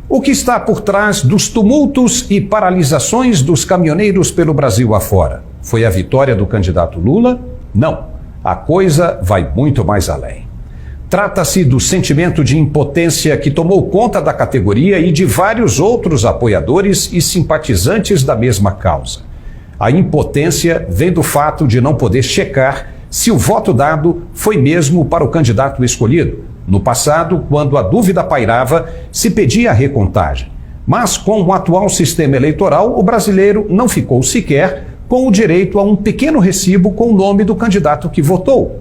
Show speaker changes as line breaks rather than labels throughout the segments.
O que está por trás dos tumultos e paralisações dos caminhoneiros pelo Brasil afora? Foi a vitória do candidato Lula? Não. A coisa vai muito mais além. Trata-se do sentimento de impotência que tomou conta da categoria e de vários outros apoiadores e simpatizantes da mesma causa. A impotência vem do fato de não poder checar se o voto dado foi mesmo para o candidato escolhido. No passado, quando a dúvida pairava, se pedia a recontagem. Mas com o atual sistema eleitoral, o brasileiro não ficou sequer com o direito a um pequeno recibo com o nome do candidato que votou.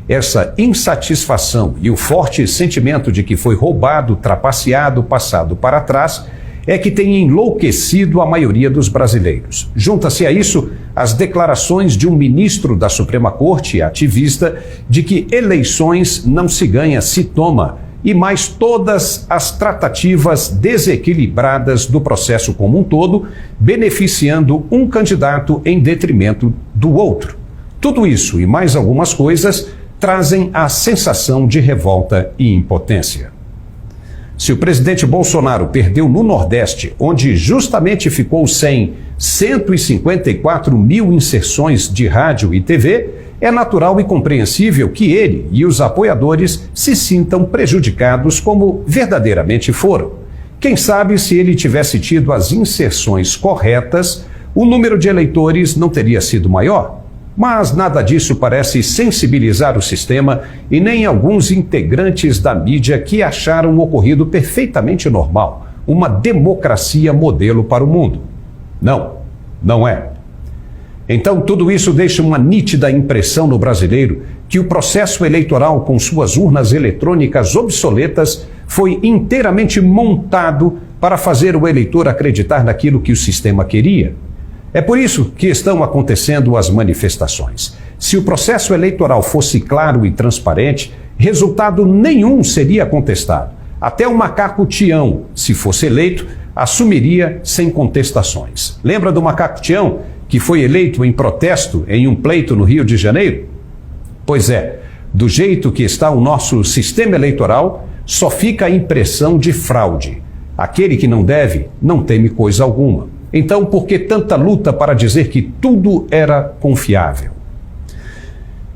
Essa insatisfação e o forte sentimento de que foi roubado, trapaceado, passado para trás, é que tem enlouquecido a maioria dos brasileiros. Junta-se a isso as declarações de um ministro da Suprema Corte, ativista, de que eleições não se ganha, se toma, e mais todas as tratativas desequilibradas do processo como um todo, beneficiando um candidato em detrimento do outro. Tudo isso e mais algumas coisas trazem a sensação de revolta e impotência. Se o presidente Bolsonaro perdeu no Nordeste, onde justamente ficou sem 154 mil inserções de rádio e TV, é natural e compreensível que ele e os apoiadores se sintam prejudicados como verdadeiramente foram. Quem sabe se ele tivesse tido as inserções corretas, o número de eleitores não teria sido maior. Mas nada disso parece sensibilizar o sistema e nem alguns integrantes da mídia que acharam o ocorrido perfeitamente normal, uma democracia modelo para o mundo. Não, não é. Então tudo isso deixa uma nítida impressão no brasileiro que o processo eleitoral com suas urnas eletrônicas obsoletas foi inteiramente montado para fazer o eleitor acreditar naquilo que o sistema queria. É por isso que estão acontecendo as manifestações. Se o processo eleitoral fosse claro e transparente, resultado nenhum seria contestado. Até o macaco Tião, se fosse eleito, assumiria sem contestações. Lembra do macaco Tião, que foi eleito em protesto em um pleito no Rio de Janeiro? Pois é, do jeito que está o nosso sistema eleitoral, só fica a impressão de fraude. Aquele que não deve, não teme coisa alguma. Então, por que tanta luta para dizer que tudo era confiável?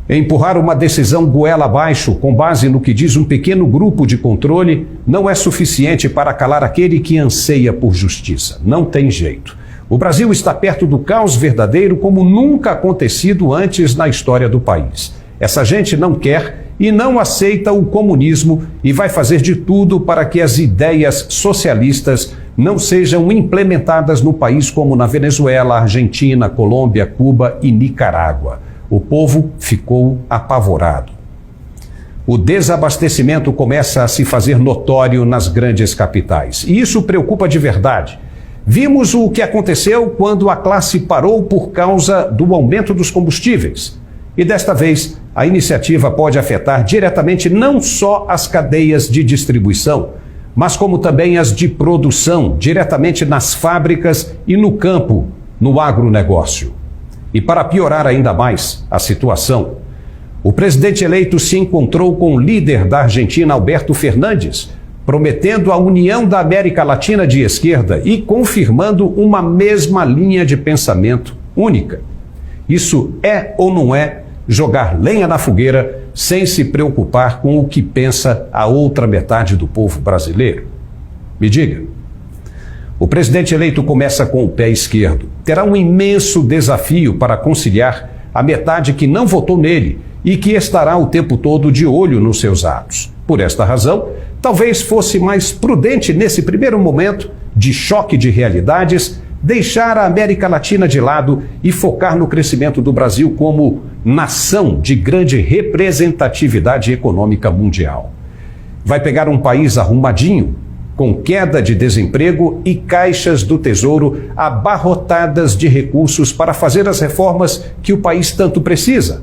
Empurrar uma decisão goela abaixo, com base no que diz um pequeno grupo de controle, não é suficiente para calar aquele que anseia por justiça. Não tem jeito. O Brasil está perto do caos verdadeiro como nunca acontecido antes na história do país. Essa gente não quer e não aceita o comunismo e vai fazer de tudo para que as ideias socialistas não sejam implementadas no país como na Venezuela, Argentina, Colômbia, Cuba e Nicarágua. O povo ficou apavorado. O desabastecimento começa a se fazer notório nas grandes capitais. E isso preocupa de verdade. Vimos o que aconteceu quando a classe parou por causa do aumento dos combustíveis. E desta vez, a iniciativa pode afetar diretamente não só as cadeias de distribuição, mas como também as de produção, diretamente nas fábricas e no campo, no agronegócio. E para piorar ainda mais a situação, o presidente eleito se encontrou com o líder da Argentina, Alberto Fernandes, prometendo a união da América Latina de esquerda e confirmando uma mesma linha de pensamento única. Isso é ou não é jogar lenha na fogueira sem se preocupar com o que pensa a outra metade do povo brasileiro? Me diga. O presidente eleito começa com o pé esquerdo. Terá um imenso desafio para conciliar a metade que não votou nele e que estará o tempo todo de olho nos seus atos. Por esta razão, talvez fosse mais prudente nesse primeiro momento de choque de realidades deixar a América Latina de lado e focar no crescimento do Brasil como nação de grande representatividade econômica mundial. Vai pegar um país arrumadinho, com queda de desemprego e caixas do Tesouro abarrotadas de recursos para fazer as reformas que o país tanto precisa.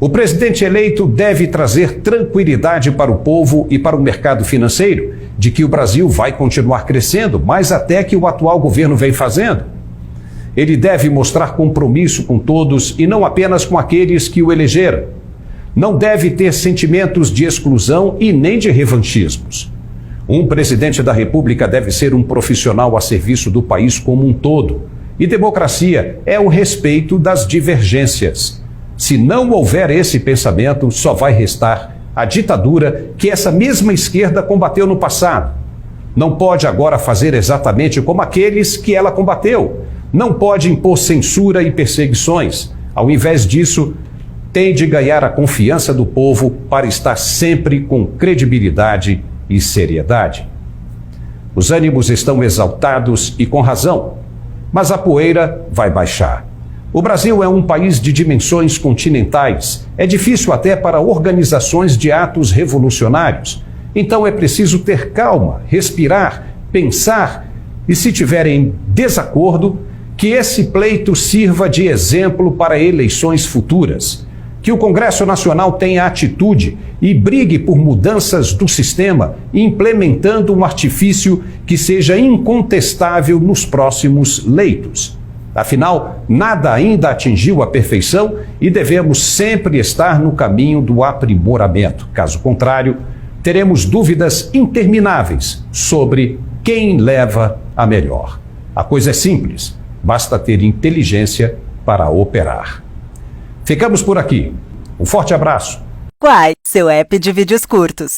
O presidente eleito deve trazer tranquilidade para o povo e para o mercado financeiro, de que o Brasil vai continuar crescendo, mais até que o atual governo vem fazendo. Ele deve mostrar compromisso com todos e não apenas com aqueles que o elegeram. Não deve ter sentimentos de exclusão e nem de revanchismos. Um presidente da República deve ser um profissional a serviço do país como um todo. E democracia é o respeito das divergências. Se não houver esse pensamento, só vai restar a ditadura que essa mesma esquerda combateu no passado. Não pode agora fazer exatamente como aqueles que ela combateu. Não pode impor censura e perseguições. Ao invés disso, tem de ganhar a confiança do povo para estar sempre com credibilidade e seriedade. Os ânimos estão exaltados e com razão, mas a poeira vai baixar. O Brasil é um país de dimensões continentais. É difícil até para organizações de atos revolucionários. Então é preciso ter calma, respirar, pensar e, se tiverem desacordo, que esse pleito sirva de exemplo para eleições futuras. Que o Congresso Nacional tenha atitude e brigue por mudanças do sistema, implementando um artifício que seja incontestável nos próximos leitos. Afinal, nada ainda atingiu a perfeição e devemos sempre estar no caminho do aprimoramento. Caso contrário, teremos dúvidas intermináveis sobre quem leva a melhor. A coisa é simples, basta ter inteligência para operar. Ficamos por aqui. Um forte abraço.
Quai, seu app de vídeos curtos.